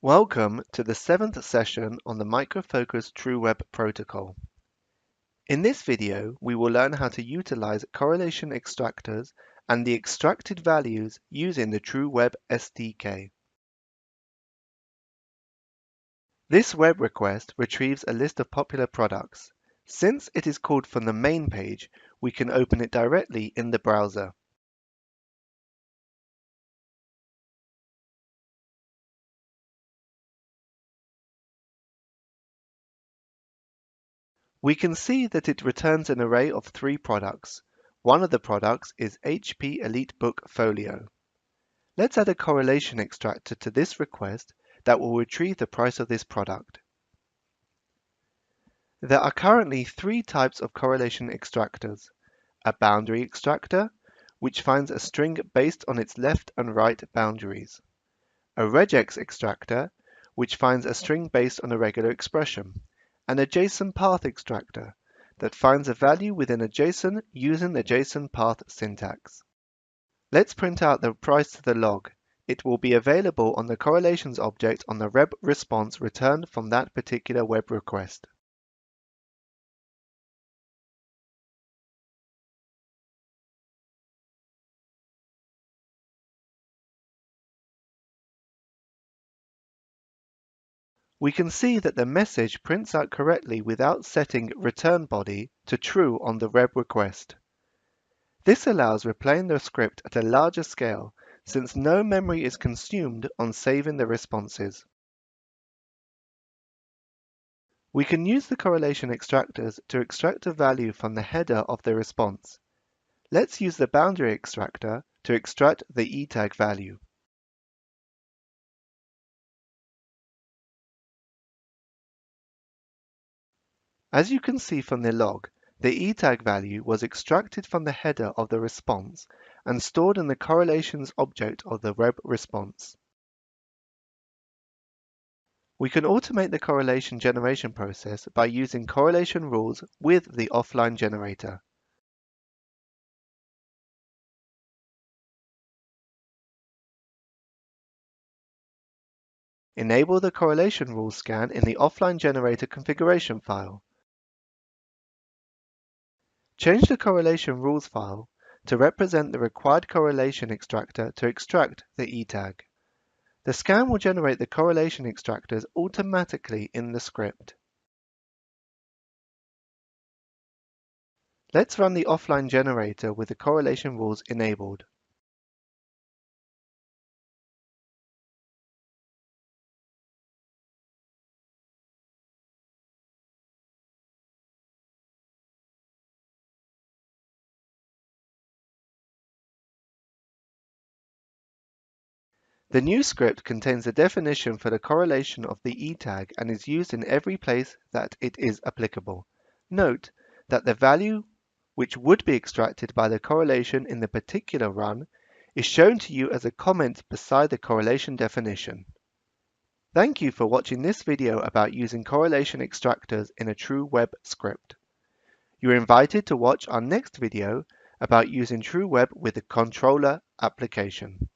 Welcome to the 7th session on the Micro Focus TruWeb protocol. In this video, we will learn how to utilize correlation extractors and the extracted values using the TruWeb SDK. This web request retrieves a list of popular products. Since it is called from the main page, we can open it directly in the browser. We can see that it returns an array of 3 products. One of the products is HP EliteBook Folio. Let's add a correlation extractor to this request that will retrieve the price of this product. There are currently 3 types of correlation extractors: a boundary extractor, which finds a string based on its left and right boundaries; a regex extractor, which finds a string based on a regular expression; and a JSON path extractor that finds a value within a JSON using the JSON path syntax. Let's print out the price to the log. It will be available on the correlations object on the web response returned from that particular web request. We can see that the message prints out correctly without setting return body to true on the web request. This allows replaying the script at a larger scale since no memory is consumed on saving the responses. We can use the correlation extractors to extract a value from the header of the response. Let's use the boundary extractor to extract the etag value. As you can see from the log, the etag value was extracted from the header of the response and stored in the correlations object of the web response. We can automate the correlation generation process by using correlation rules with the offline generator. Enable the correlation rule scan in the offline generator configuration file. Change the correlation rules file to represent the required correlation extractor to extract the etag. The scan will generate the correlation extractors automatically in the script. Let's run the offline generator with the correlation rules enabled. The new script contains the definition for the correlation of the etag and is used in every place that it is applicable. Note that the value which would be extracted by the correlation in the particular run is shown to you as a comment beside the correlation definition. Thank you for watching this video about using correlation extractors in a TruWeb script. You are invited to watch our next video about using TruWeb with the controller application.